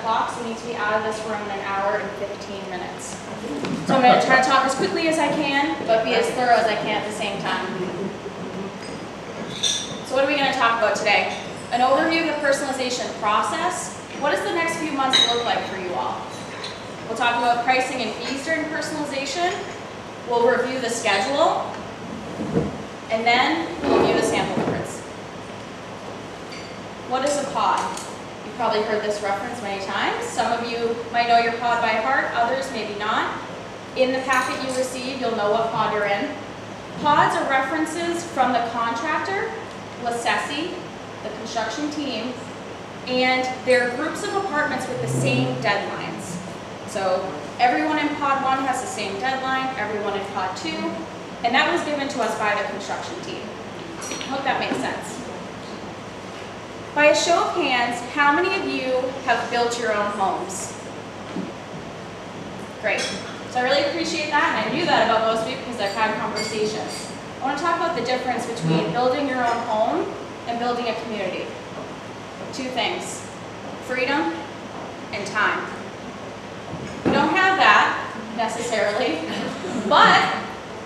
o'clock, so we need to be out of this room in an hour and 15 minutes. So I'm going to try to talk as quickly as I can, but be as thorough as I can at the same time. So what are we going to talk about today? An overview of the personalization process. What does the next few months look like for you all? We'll talk about pricing and fees during personalization. We'll review the schedule. And then we'll review the sample boards. What is a pod? You've probably heard this reference many times. Some of you might know your pod by heart, others maybe not. In the packet you receive, you'll know what pod you're in. Pods are references from the contractor, Lassesi, the construction team, and they're groups of apartments with the same deadlines. So everyone in pod 1 has the same deadline, everyone in pod 2, and that was given to us by the construction team. I hope that makes sense. By a show of hands, how many of you have built your own homes? Great. So I really appreciate that, and I knew that about most of you because I've had conversations. I want to talk about the difference between building your own home and building a community. Two things: freedom and time. You don't have that necessarily, but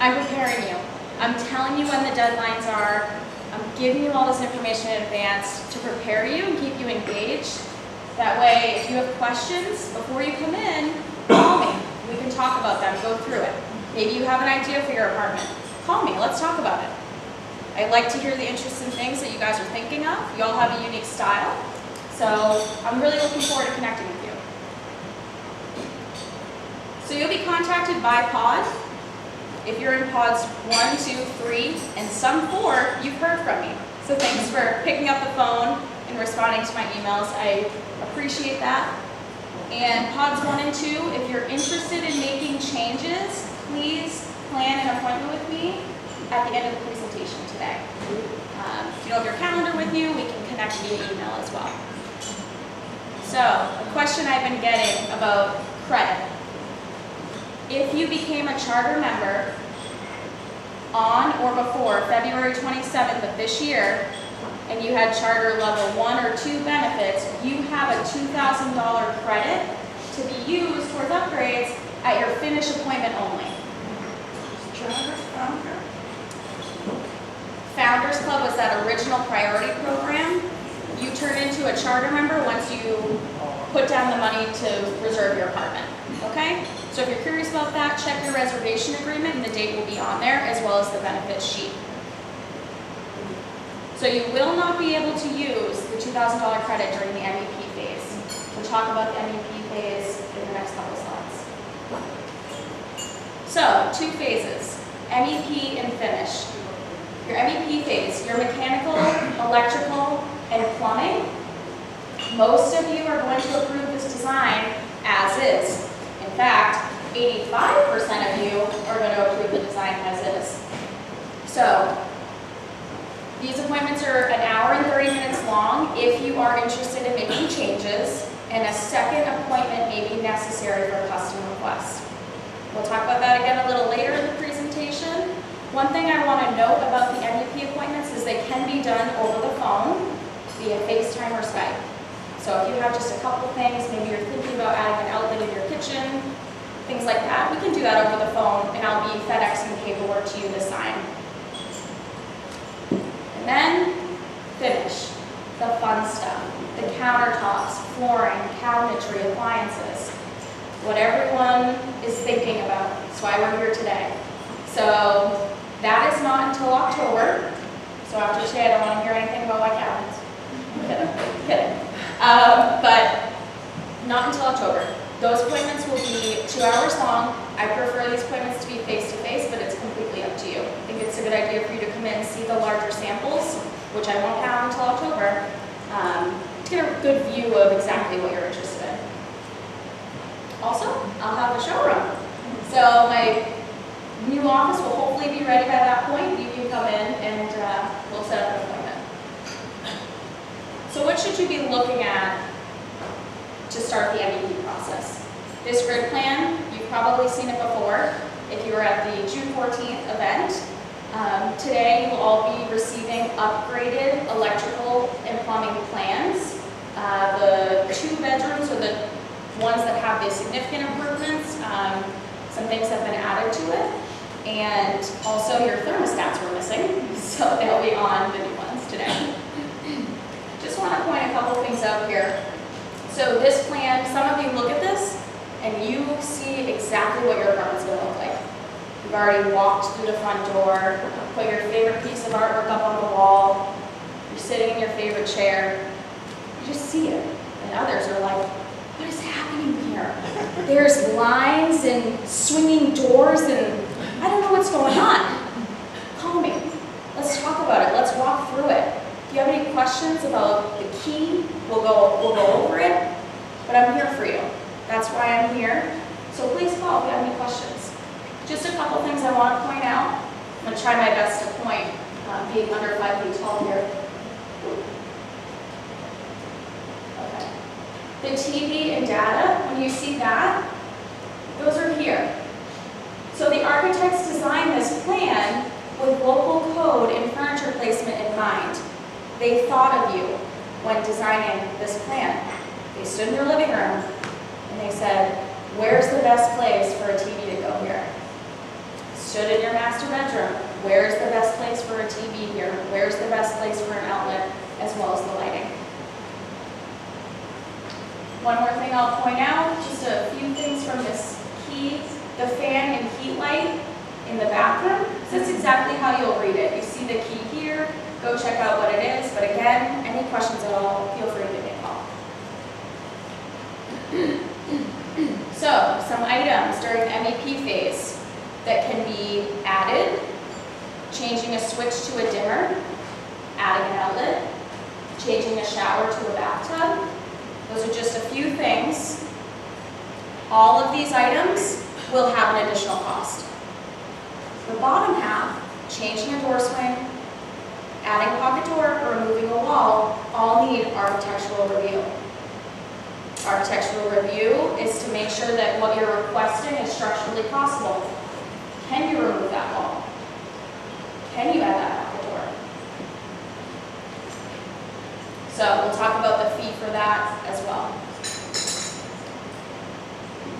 I'm preparing you. I'm telling you when the deadlines are. I'm giving you all this information in advance to prepare you and keep you engaged. That way, if you have questions before you come in, call me. We can talk about them, go through it. Maybe you have an idea for your apartment. Call me, let's talk about it. I like to hear the interesting things that you guys are thinking of. You all have a unique style. So I'm really looking forward to connecting with you. So you'll be contacted by pod. If you're in pods 1, 2, 3, and some 4, you've heard from me. So thanks for picking up the phone and responding to my emails. I appreciate that. And pods 1 and 2, if you're interested in making changes, please plan an appointment with me at the end of the presentation today. If you don't have your calendar with you, we can connect via email as well. So, a question I've been getting about credit. If you became a charter member on or before February 27th of this year, and you had charter level 1 or 2 benefits, you have a $2,000 credit to be used towards upgrades at your finish appointment only. Founders Club was that original priority program. You turn into a charter member once you put down the money to reserve your apartment. Okay? So if you're curious about that, check your reservation agreement and the date will be on there, as well as the benefits sheet. So you will not be able to use the $2,000 credit during the MEP phase. We'll talk about the MEP phase in the next couple slides. So, 2 phases, MEP and finish. Your MEP phase, your mechanical, electrical, and plumbing. Most of you are going to approve this design as is. In fact, 85% of you are going to approve the design as is. So, these appointments are an hour and 30 minutes long if you are interested in making changes, and a second appointment may be necessary for custom requests. We'll talk about that again a little later in the presentation. One thing I want to note about the MEP appointments is they can be done over the phone via FaceTime or Skype. So if you have just a couple things, maybe you're thinking about adding an outlet in your kitchen, things like that, we can do that over the phone, and I'll be FedExing paperwork to you to sign. And then finish, the fun stuff, the countertops, flooring, cabinetry, appliances, what everyone is thinking about. That's why we're here today. So that is not until October. So after today, I don't want to hear anything about my cabinets. Kidding. But not until October. Those appointments will be 2 hours long. I prefer these appointments to be face-to-face, but it's completely up to you. I think it's a good idea for you to come in and see the larger samples, which I won't have until October, to get a good view of exactly what you're interested in. Also, I'll have a showroom. So my new office will hopefully be ready by that point. You can come in and we'll set up an appointment. So what should you be looking at to start the MEP process? This grid plan, you've probably seen it before if you were at the June 14th event. Today you will all be receiving upgraded electrical and plumbing plans. The 2 bedrooms are the ones that have the significant improvements. Some things have been added to it. And also your thermostats were missing, so they'll be on the new ones today. Just want to point a couple things out here. So this plan, some of you look at this and you see exactly what your apartment's going to look like. You've already walked through the front door, put your favorite piece of artwork up on the wall, you're sitting in your favorite chair, you just see it. And others are like, what is happening here? There's lines and swinging doors and I don't know what's going on. Call me. Let's talk about it. Let's walk through it. If you have any questions about the key, we'll go over it. But I'm here for you. That's why I'm here. So please call if you have any questions. Just a couple things I want to point out. I'm going to try my best to point, being under 5 feet tall here. Okay. The TV and data, when you see that, those are here. So the architects designed this plan with local code and furniture placement in mind. They thought of you when designing this plan. They stood in their living room and they said, where's the best place for a TV to go here? Stood in your master bedroom. Where's the best place for a TV here? Where's the best place for an outlet, as well as the lighting? One more thing I'll point out, just a few things from this key. The fan and heat light in the bathroom, so that's exactly how you'll read it. You see the key here, go check out what it is, but again, any questions at all, feel free to give me a call. So, some items during the MEP phase that can be added: changing a switch to a dimmer, adding an outlet, changing a shower to a bathtub. Those are just a few things. All of these items will have an additional cost. The bottom half, changing a door swing, adding a pocket door, or removing a wall, all need architectural review. Architectural review is to make sure that what you're requesting is structurally possible. Can you remove that wall? Can you add that pocket door? So we'll talk about the fee for that as well.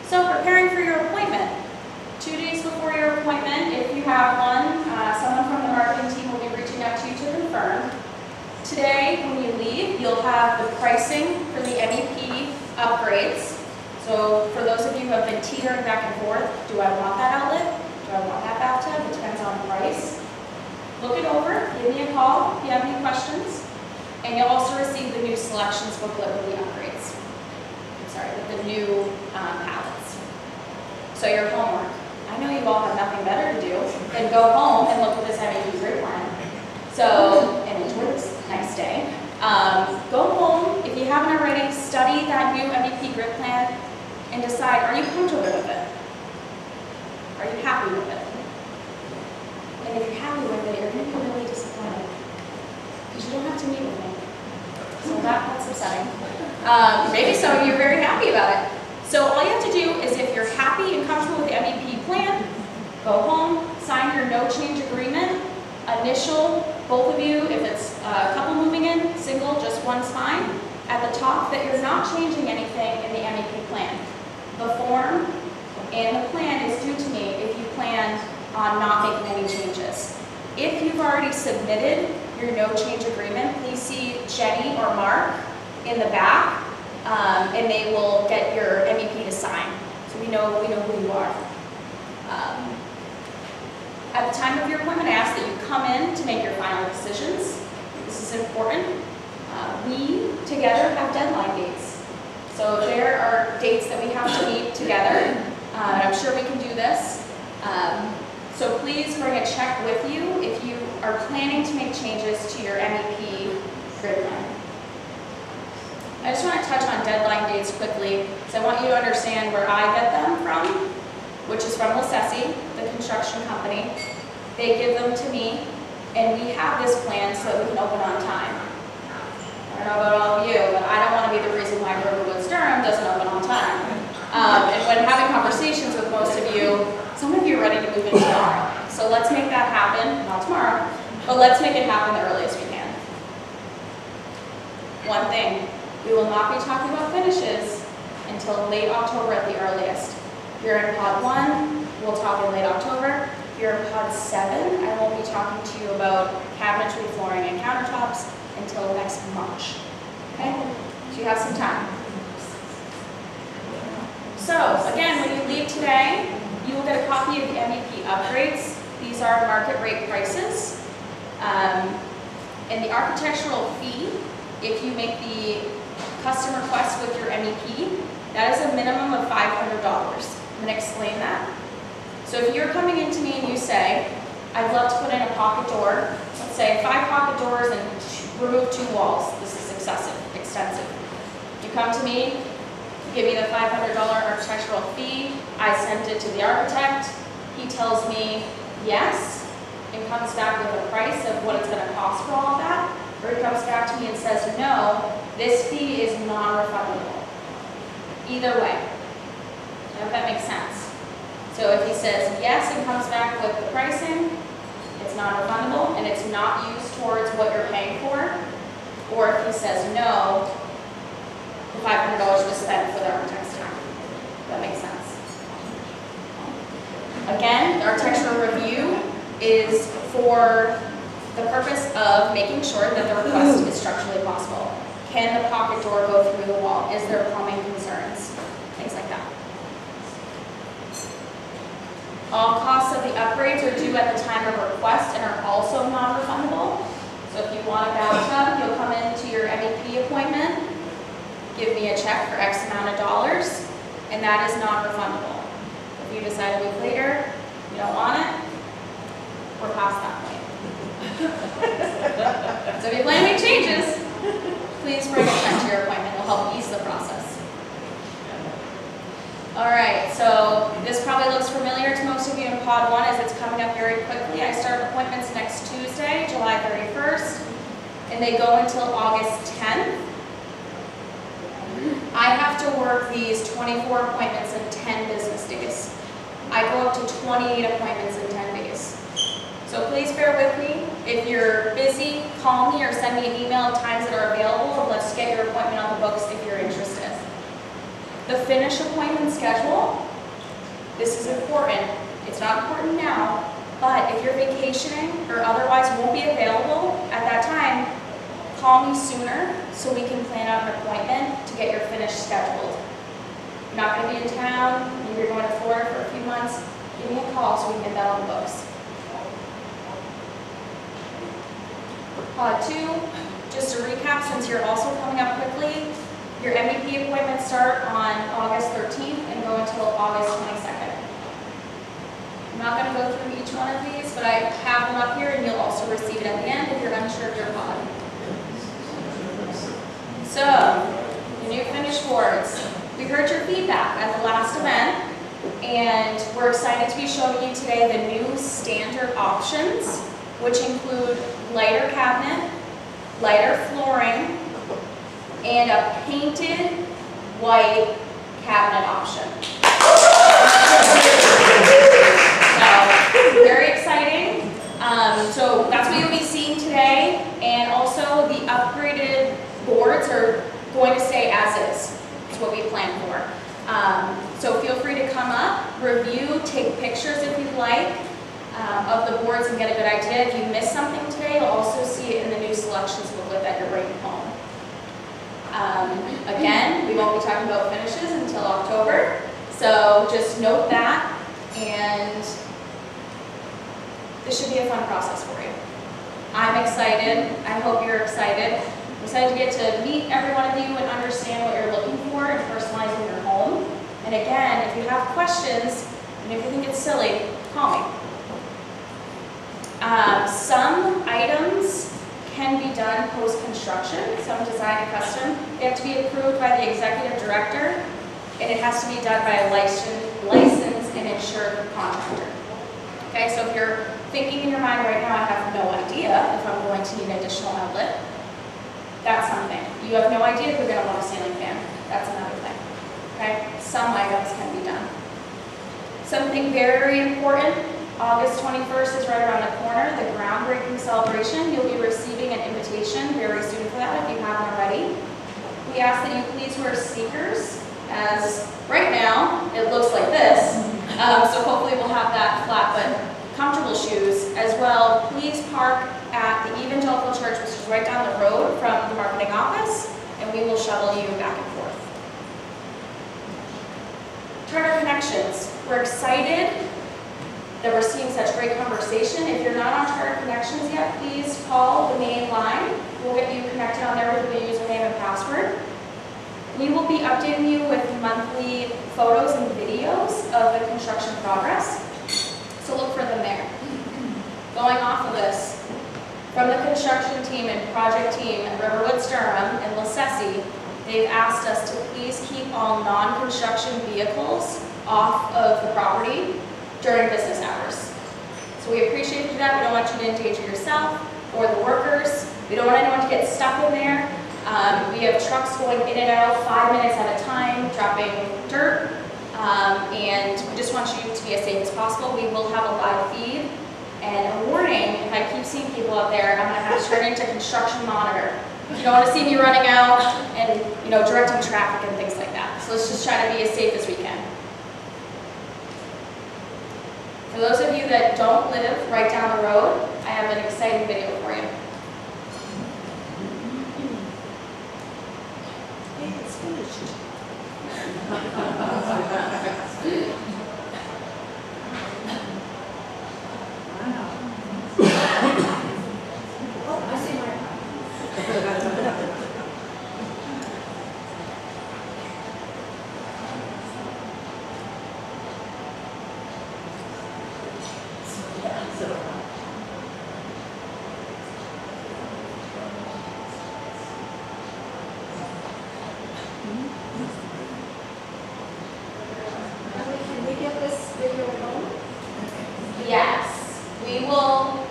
So preparing for your appointment. 2 days before your appointment, if you have one, someone from the marketing team will be reaching out to you to confirm. Today, when you leave, you'll have the pricing for the MEP upgrades. So for those of you who have been teetering back and forth, do I want that outlet? Do I want that bathtub? It depends on price. Look it over, give me a call if you have any questions. And you'll also receive the new selections booklet with the upgrades. Sorry, with the new palettes. So your homework. I know you all have nothing better to do than go home and look at this MEP grid plan. So, and enjoy this nice day. Go home, if you haven't already, study that new MEP grid plan and decide, are you comfortable with it? Are you happy with it? And if you're happy with it, you're going to be really disappointed because you don't have to meet with me. So that's upsetting. Maybe some of you are very happy about it. So all you have to do is, if you're happy and comfortable with the MEP plan, go home, sign your no change agreement, initial, both of you, if it's a couple moving in, single, just one's fine, at the top that you're not changing anything in the MEP plan. The form and the plan is due to me if you plan on not making any changes. If you've already submitted your no change agreement, please see Jenny or Mark in the back, and they will get your MEP to sign. So we know who you are. At the time of your appointment, I ask that you come in to make your final decisions. This is important. We together have deadline dates. So there are dates that we have to meet together. And I'm sure we can do this. So please bring a check with you if you are planning to make changes to your MEP grid plan. I just want to touch on deadline dates quickly, because I want you to understand where I get them from, which is from Lacessi, the construction company. They give them to me, and we have this plan so that we can open on time. I don't know about all of you, but I don't want to be the reason why Riverwoods Durham doesn't open on time. And when having conversations with most of you, some of you are ready to move in tomorrow. So let's make that happen, not tomorrow, but let's make it happen the earliest we can. One thing, We will not be talking about finishes until late October at the earliest. If you're in pod 1, we'll talk in late October. If you're in pod 7, I won't be talking to you about cabinetry, flooring, and countertops until next March. Okay? So you have some time. So, again, when you leave today, you will get a copy of the MEP upgrades. These are market rate prices. And the architectural fee, if you make the custom request with your MEP, that is a minimum of $500. I'm going to explain that. So if you're coming into me and you say, I'd love to put in a pocket door, let's say 5 pocket doors and remove 2 walls. This is extensive. You come to me, you give me the $500 architectural fee, I send it to the architect, he tells me yes, and comes back with a price of what it's going to cost for all of that, or he comes back to me and says, no, this fee is non-refundable. Either way. I hope that makes sense. So if he says yes and comes back with the pricing, it's non-refundable and it's not used towards what you're paying for. Or if he says no, the $500 was spent for the architect's time. That makes sense. Again, the architectural review is for the purpose of making sure that the request is structurally possible. Can the pocket door go through the wall? Is there plumbing concerns? Things like that. All costs of the upgrades are due at the time of request and are also non-refundable. So if you want a bathtub, you'll come into your MEP appointment, give me a check for X amount of dollars, and that is non-refundable. If you decide a week later you don't want it, we're past that point. So if you plan to make changes, please bring a check to your appointment. It'll help ease the process. All right, so this probably looks familiar to most of you in pod 1 as it's coming up very quickly. I start appointments next Tuesday, July 31st, and they go until August 10th. I have to work these 24 appointments in 10 business days. I go up to 28 appointments in 10 days. So please bear with me. If you're busy, call me or send me an email of times that are available, and let's get your appointment on the books if you're interested. The finish appointment schedule, this is important. It's not important now, but if you're vacationing or otherwise won't be available at that time, call me sooner so we can plan out an appointment to get your finish scheduled. You're not going to be in town, maybe you're going to Florida for a few months, give me a call so we can get that on the books. Pod 2, just to recap, since you're also coming up quickly, your MEP appointments start on August 13th and go until August 22nd. I'm not going to go through each one of these, but I have them up here and you'll also receive it at the end if you're unsure of your pod. So, the new finish boards. We heard your feedback at the last event, and we're excited to be showing you today the new standard options, which include lighter cabinet, lighter flooring, and a painted white cabinet option. So, very exciting. So that's what you'll be seeing today, and also the upgraded boards are going to stay as is. It's what we plan for. So feel free to come up, review, take pictures if you'd like of the boards and get a good idea. If you missed something today, you'll also see it in the new selections booklet that you're bringing home. Again, we won't be talking about finishes until October, so just note that, and this should be a fun process for you. I'm excited. I hope you're excited. I'm excited to get to meet every one of you and understand what you're looking for in personalizing your home. And again, if you have questions, and if you think it's silly, call me. Some items can be done post-construction, some design and custom. They have to be approved by the executive director, and it has to be done by a licensed and insured contractor. Okay, so if you're thinking in your mind right now, I have no idea if I'm going to need an additional outlet, that's something. You have no idea if you're going to want a ceiling fan. That's another thing. Okay, some items can be done. Something very important, August 21st is right around the corner, the groundbreaking celebration. You'll be receiving an invitation very soon for that if you haven't already. We we ask that you please wear sneakers, as right now it looks like this. So hopefully we'll have that flat but comfortable shoes as well. Please park at the Evangelical Church, which is right down the road from the marketing office, and we will shuttle you back and forth. Charter Connections. We're excited that we're seeing such great conversation. If you're not on Charter Connections yet, please call the main line. We'll get you connected on there with the username and password. We will be updating you with monthly photos and videos of the construction progress, so look for them there. Going off of this, from the construction team and project team at Riverwood Sturham and LaSessie, they've asked us to please keep all non-construction vehicles off of the property during business hours. So we appreciate you that. We don't want you to endanger yourself or the workers. We don't want anyone to get stuck in there. We have trucks going in and out 5 minutes at a time, dropping dirt, and we just want you to be as safe as possible. We will have a live feed, and a warning, if I keep seeing people out there, I'm going to have to turn into construction monitor. You don't want to see me running out and directing traffic and things like that. So let's just try to be as safe as we can. For those of you that don't live right down the road, I have an exciting video for you. Hey, it's finished. Oh, I see my. Can we get this video going? Yes, we will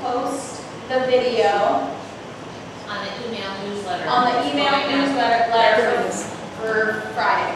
post the video On the email newsletter. on the email Going out. newsletter for Friday.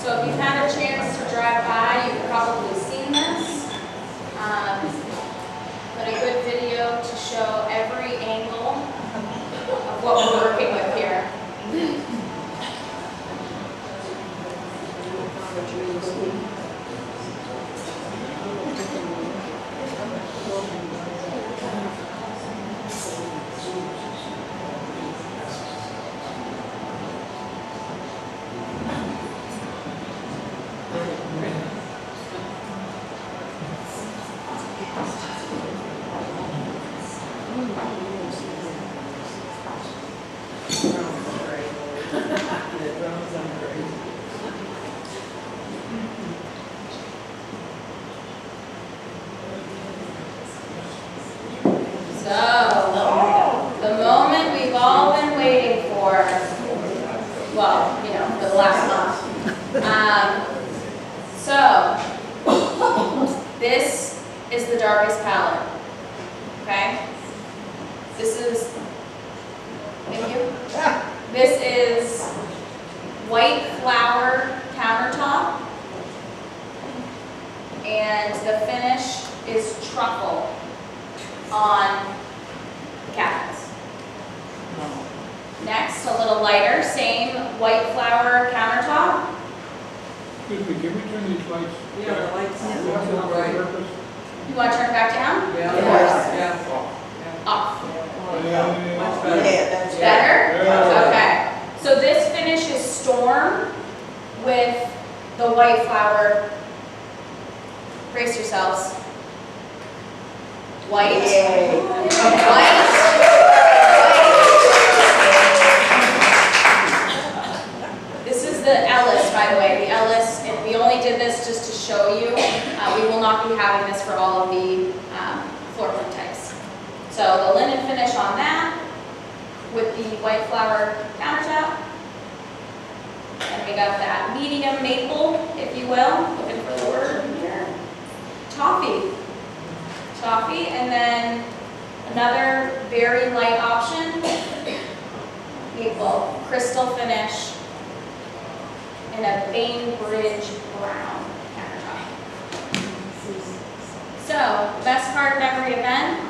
So if you've had a chance to drive by, you've probably seen this. But a good video to show every angle of what we're working with here. So, the moment we've all been waiting for, well, for the last month. So, this is the darkest palette, okay? This is, thank you. This is white flower countertop, and the finish is truffle on the cabinets. Next, a little lighter, same white flower countertop. Excuse me, can we turn these lights? Yeah, the lights back? are too bright. You want to turn it back down? Yeah, Yes. yeah. Off. Much better. Yeah, that's Better? Yeah. Okay. So this finish is storm with the white flower. Brace yourselves. White. Yay. White. This is the Ellis, by the way, the Ellis, and we only did this just to show you. We will not be having this for all of the floor plan types. So the linen finish on that with the white flower countertop. And we got that medium maple, if you will, looking for the word here. Toffee. Toffee, and then another very light option, maple, crystal finish, in a Bainbridge brown countertop. So, best part of every event,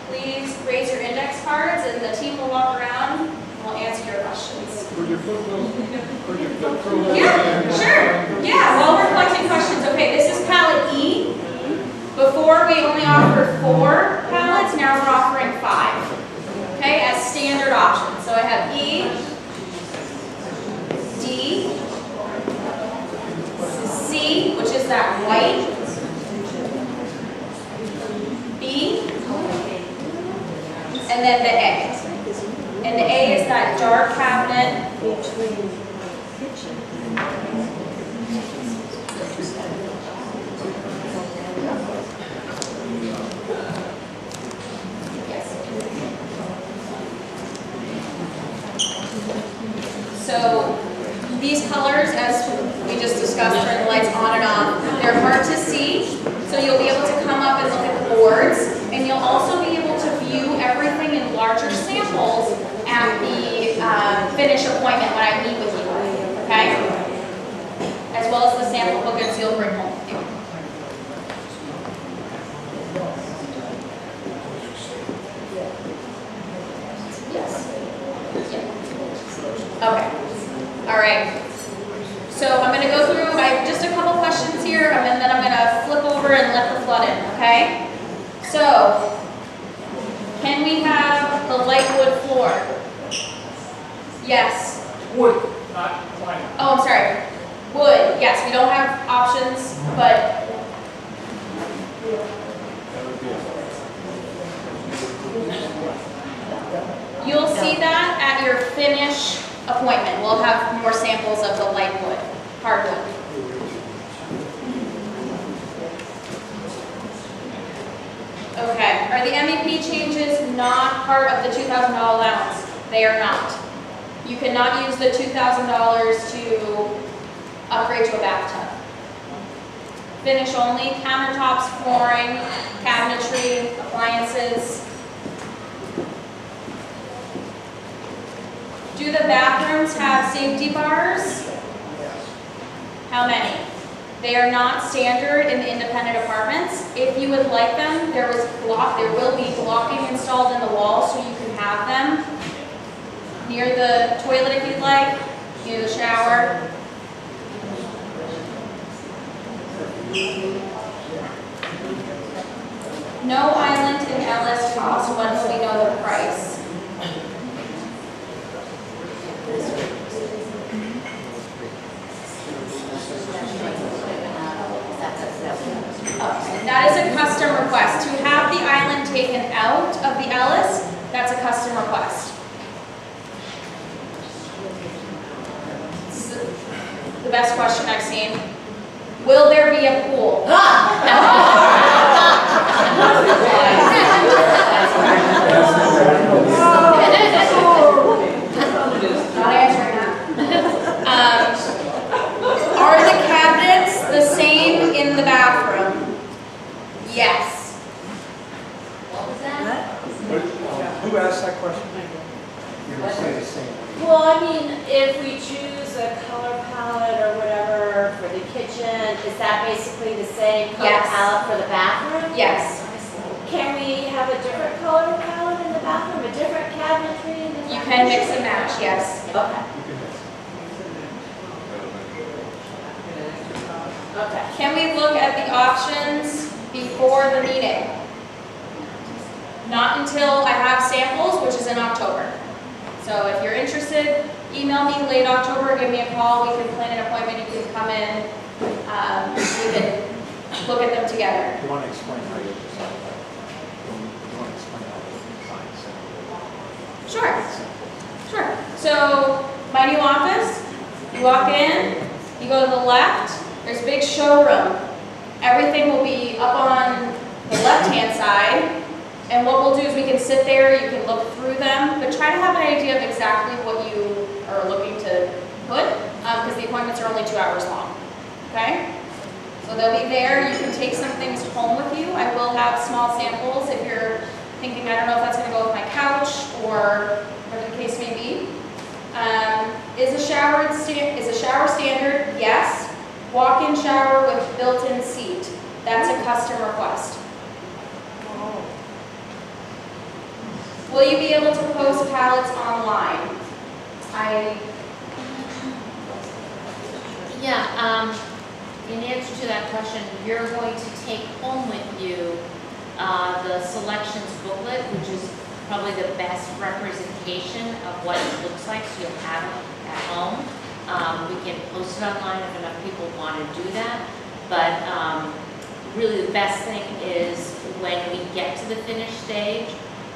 please raise your index cards and the team will walk around and we'll answer your questions. Could you flip those? Yeah, sure. Yeah, while we're collecting questions, okay, this is palette E. Before we only offered 4 palettes, now we're offering 5. Okay, as standard options. So I have E, D, C, which is that white, B, and then the A. And the A is that dark cabinet. So these colors, as we just discussed, turn the lights on and off. They're hard to see, so you'll be able to come up and look at the boards, and you'll also be able to view everything in larger samples at the finish appointment when I meet with you, okay? As well as the sample bookings you'll bring home with you. Yes. Yeah. Okay. All right. So I'm going to go through just a couple questions here, and then I'm going to flip over and let the flood in, okay? So, can we have the light wood floor? Yes. Wood, not vinyl. Oh, I'm sorry. Wood. Yes, we don't have options, but you'll see that at your finish appointment. We'll have more samples of the light wood, hardwood. Okay, are the MEP changes not part of the $2,000 allowance? They are not. You cannot use the $2,000 to upgrade to a bathtub. Finish only, countertops, flooring, cabinetry, appliances. Do the bathrooms have safety bars? How many? They are not standard in the independent apartments. If you would like them, there will be blocking installed in the wall so you can have them near the toilet if you'd like, near the shower. No island in Ellis cost once we know the price. That is a custom request. To have the island taken out of the Ellis, that's a custom request. It's the best question I've seen. Will there be a pool? Not answering that. Are the cabinets the same in the bathroom? Yes. What was that? Who asked that question? Well, I mean, if we choose a color palette or whatever for the kitchen, is that basically the same color Yes. palette for the bathroom? Yes. Can we have a different color palette in the bathroom, a different cabinetry in the You bathroom? can mix and match, yes. Okay, okay. Can we look at the options before the meeting? Not until I have samples, which is in October. So if you're interested, email me late October, give me a call, we can plan an appointment, you can come in, we can look at them together. You want to explain how you decide that? You want to explain how you design Sure, sure. So my new office, you walk in, you go to the left, there's a big showroom. Everything will be up on the left-hand side. And what we'll do is we can sit there, you can look through them, but try to have an idea of exactly what you are looking to put, because the appointments are only 2 hours long, okay? So they'll be there, you can take some things home with you. I will have small samples if you're thinking, I don't know if that's gonna go with my couch or whatever the case may be. Is a shower standard? Yes. Walk-in shower with built-in seat. That's a custom request. Will you be able to post pallets online? Yeah, in answer to that question, you're going to take home with you the selections booklet, which is probably the best representation of what it looks like, so you'll have it at home. We can post it online if enough people want to do that, but really the best thing is when we get to the finished stage,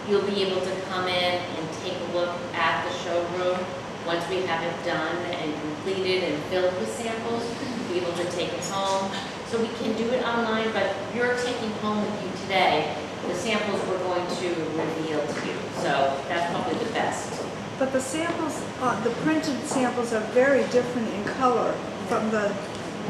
you'll be able to come in and take a look at the showroom. Once we have it done and completed and filled with samples, you'll be able to take it home. So we can do it online, but you're taking home with you today the samples we're going to reveal to you. So that's probably the best. But the samples, the printed samples are very different in color from the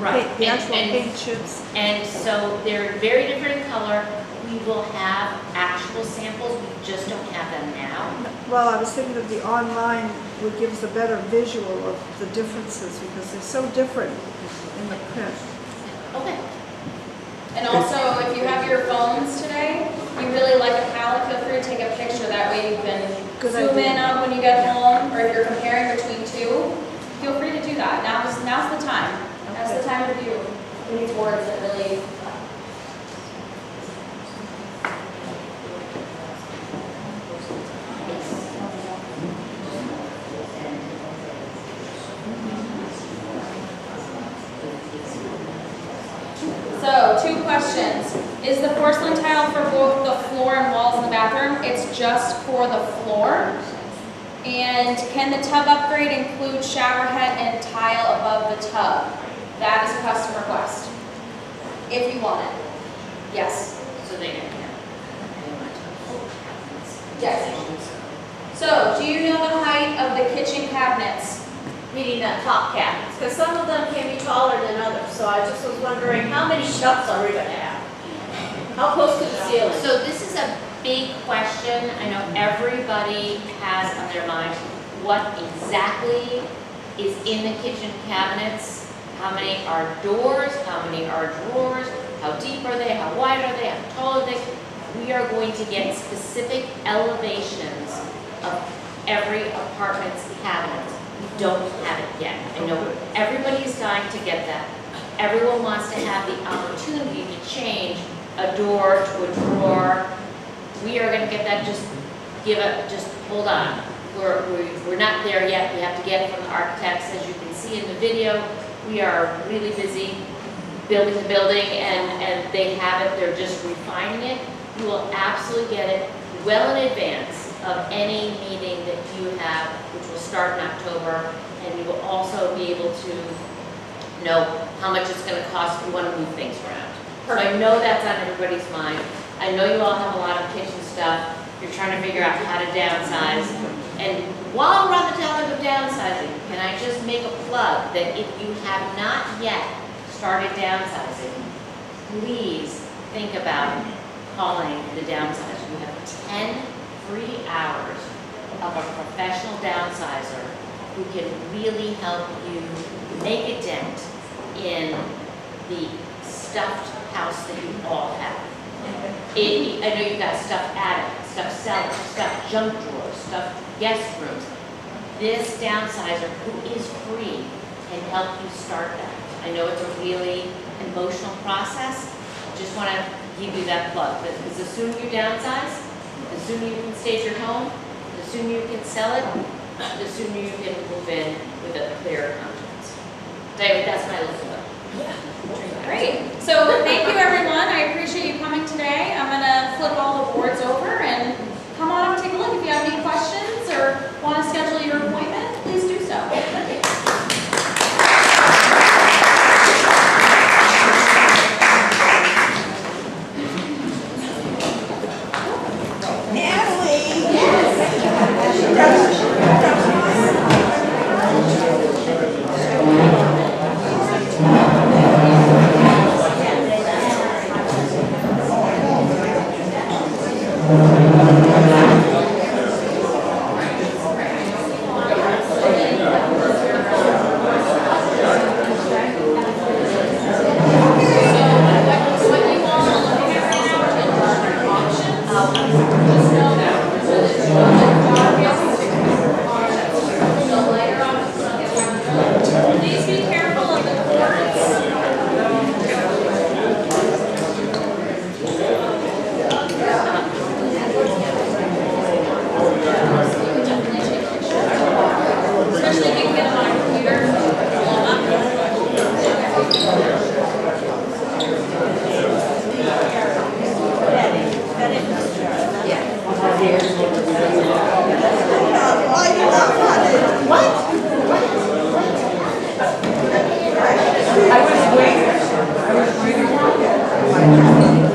paint, the actual paint chips. And so they're very different in color. We will have actual samples, we just don't have them now. Well, I was thinking that the online would give us a better visual of the differences because they're so different in the print. Okay. And also, if you have your phones today, you really like a palette, feel free to take a picture. That way you can Good zoom idea. in on when you get home, or if you're comparing between two, feel free to do that. Now's the time. Now's the time to do these words that really. So, 2 questions. Is the porcelain tile for both the floor and walls in the bathroom? It's just for the floor. And can the tub upgrade include shower head and tile above the tub? That is a custom request. If you want it. Yes. So they don't have. Yes. So, do you know the height of the kitchen cabinets? Meaning the top cabinets, because some of them can be taller than others, so I just was wondering, how many shelves are we gonna have? How close to the ceiling? So this is a big question. I know everybody has on their mind what exactly is in the kitchen cabinets. How many are doors? How many are drawers? How deep are they? How wide are they? How tall are they? We are going to get specific elevations of every apartment's cabinet. We don't have it yet. I know everybody is dying to get that. Everyone wants to have the opportunity to change a door to a drawer. We are going to get that. Just hold on. We're not there yet. We have to get it from the architects. As you can see in the video, we are really busy building the building, and they have it. They're just refining it. You will absolutely get it well in advance of any meeting that you have, which will start in October, and you will also be able to know how much it's going to cost if you want to move things around. So I know that's on everybody's mind. I know you all have a lot of kitchen stuff. You're trying to figure out how to downsize. And while we're on the topic of downsizing, can I just make a plug that if you have not yet started downsizing, please think about calling the downsizer. You have 10 free hours of a professional downsizer who can really help you make a dent in the stuffed house that you all have. I know you've got stuffed attics, stuffed cellars, stuffed junk drawers, stuffed guest rooms. This downsizer, who is free, can help you start that. I know it's a really emotional process. Just want to give you that plug, because the sooner you downsize, the sooner you can stage your home, the sooner you can sell it, the sooner you can move in with a clear conscience. David, that's my little plug. Great. So thank you, everyone. I appreciate you coming today. I'm going to flip all the boards over and come on up and take a look. If you have any questions or want to schedule your appointment, please do so. Please be careful of the cords. Especially if you can get them on a computer. I was waiting.